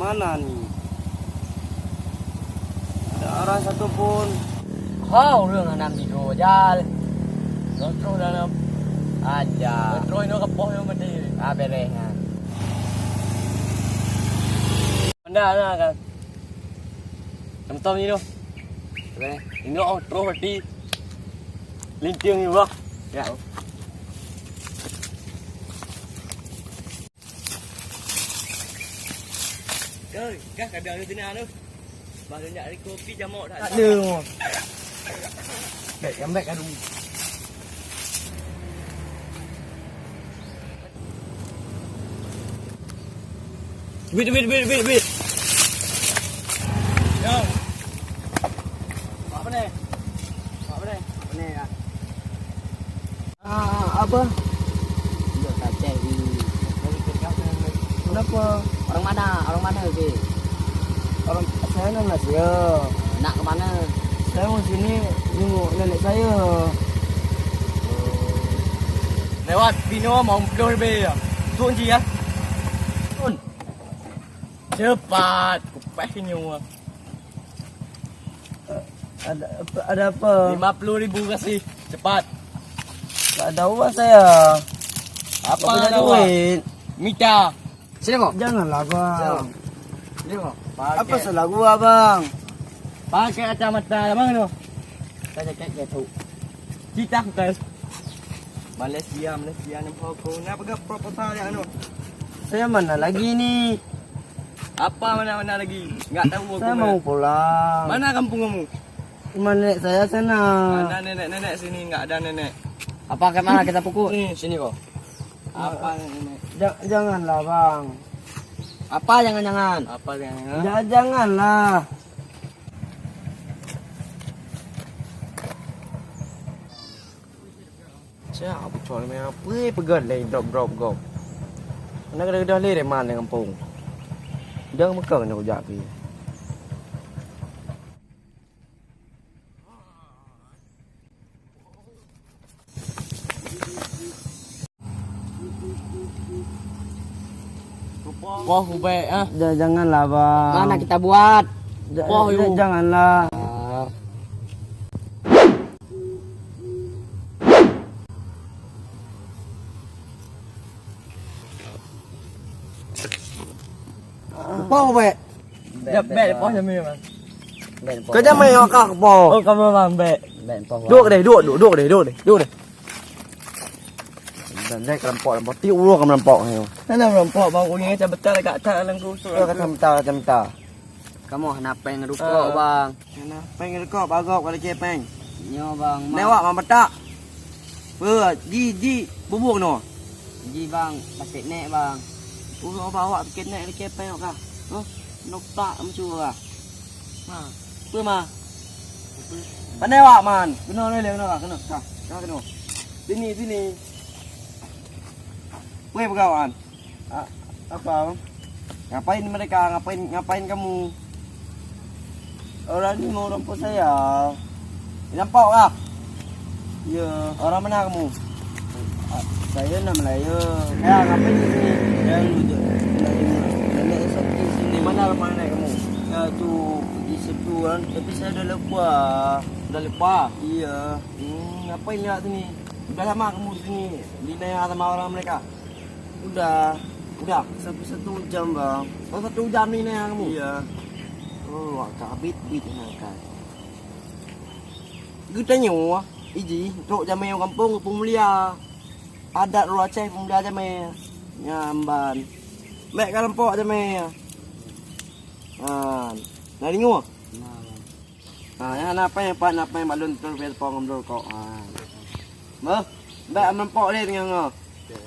mana nih? Ada orang satupun. รื่องanam diโดยาเลยรถโตdalam aja metro ini kepoh yang mati berengan benda kan tem-tem ini tuh ini terus mati linting ni bang ya ơi các cả đường như thế nào đâu bà đừng nhận đi kopi jamu tak ada để em mẹ cái đúng Wait. Yo. Apa nih? Apa nih ya? Apa? Udah kaca ini. Kenapa? Orang mana sih? Orang saya nggak sih. Nak ke mana? Saya mau sini jenguk nenek saya. Lewat Pino mau doi be ya. Turun ji ya. Turun. Cepat, kupeh nyawa. Ada apa? 50.000 kasih, cepat. Gak ada uang saya. Apa punya ada duit? Mita. Sini kok. Janganlah bang. Sini kok. Apa salah gua bang? Pakai kacamata abang tu. Saya cek tu. Kita guys. Malaysia yang pokok. Nak pegang proposal yang anu. Saya mana lagi nih? Apa mana lagi? Enggak tahu aku. Saya mau pulang. Mana kampungmu? Rumah nenek saya sana. Mana nenek sini enggak ada nenek. Apa ke mana kita pukul? Sini kok. Apa nenek? Janganlah bang. Apa jangan? Apa jangan? Janganlah. Siapa bocor main apa? Pegang lagi drop go. Nak kena dah leh mana dengan kampung. Jangan megang nak kujak pi. Wah, baik ah. Janganlah bang. Mana kita buat? Janganlah. Apa baik? Bet poh jami bang. Kau jangan main akak apa? Oh, kamu bang bet. Duduk deh. Dan saya kelampok tiu lu kelampok ni. Mana merampok bang? Uangnya macam betul dekat atas dalam kursus. Kacamata. Kamu nak pengen rukuk bang? Pengen kau bagok kalau cepeng. Nyo bang. Lewat mam betak. Ji bubuk no. Ji bang, pasik nek bang. Bawa bikin nek ni cepeng kah? Nok tak macam kah? Apa mah? Pandai awak man. Kena ni kena. Kena. Sini. Weh pegawai. Apa? Ngapain mereka? Ngapain kamu? Orang ni mau rampok saya. Rampok kah? Ya. Orang mana kamu? Saya nak Melayu. Ya, ngapain di sini? Yang nenek sakit sini. Mana nenek kamu? Ya tu pergi sebulan. Tapi saya dah lupa. Dah lupa? Iya. Ngapain lihat sini? Udah lama kamu di sini? Dinaya sama orang mereka? Udah. Sampai 1 jam bang. 1 jam ni naya kamu? Iya. Oh, kabit kan. Kita nyawa. Iji, untuk jamai kampung Mulia. Adat Ruang Aceh Mulia jamai. Nyamban. Mek kalampok jamai. Nari nyawa. Yang apa yang balun tu biar pong amdol kok. Mek kalampok ni dengan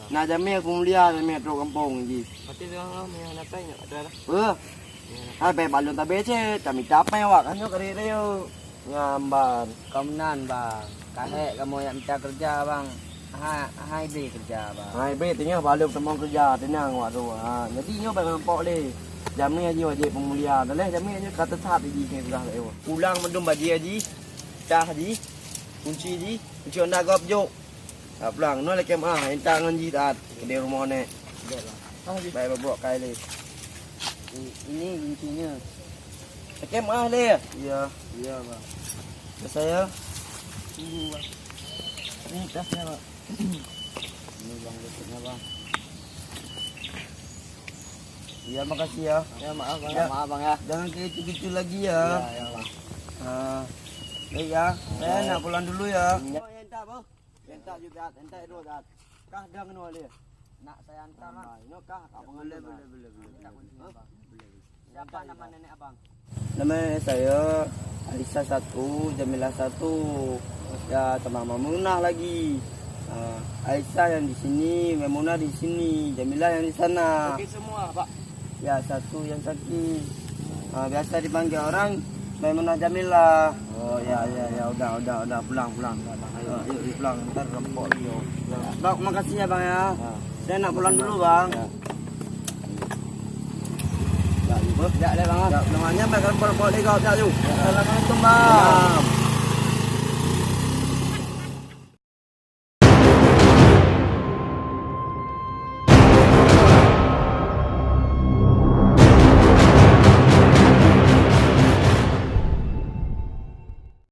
nak jamai Mulia jamai untuk kampung ji. Mati dengan yang apa yang ada lah. Mek balun tabe je, kami capek awak kan yo kereo. Nyamban. Komunan bang. Kahek kamu yang minta kerja bang. Hai be kerja bang. Hai be tinggal baluk semua kerja tenang awak tu. Jadi nyo bang pok le. Jamnya aja wajib pemulia. Dah leh jamnya aja kata sat di ke sudah lewat. Pulang mendum baji aji. Cah aji. Kunci aji. Kunci anda gop jok. Pulang no le kem entang ngan ji tat ke rumah nek. Baik bawa kai le. Ini intinya. Hakim ahli. Iya, iya bang. Ke saya. Tunggu bang. Ini tasnya bang. Ini bang lututnya bang. Iya makasih ya. Ya maaf bang. Ya. Maaf bang ya. Jangan kayak gitu-gitu lagi ya. Ya bang. Baik ya. Saya nak pulang dulu ya. Oh, entah bang. Entah juga, entah itu dah. Kah dah kenal dia. Nak saya antar bang. Ini kah abang Boleh. Siapa nama nenek abang? Nama saya Alisa 1, Jamilah 1. Ya, sama Mamunah lagi. Aisyah yang di sini, Mamunah di sini, Jamilah yang di sana. Okey semua pak. Ya, satu yang sakit. Biasa dipanggil orang Maimunah Jamilah. Oh ya udah pulang. Ayo pulang, ntar rempok dia. Bang, makasih ya bang ya. Saya nak pulang dulu bang. Ya, bang. Ya, namanya bang rempok dia kau tak tu. Assalamualaikum bang.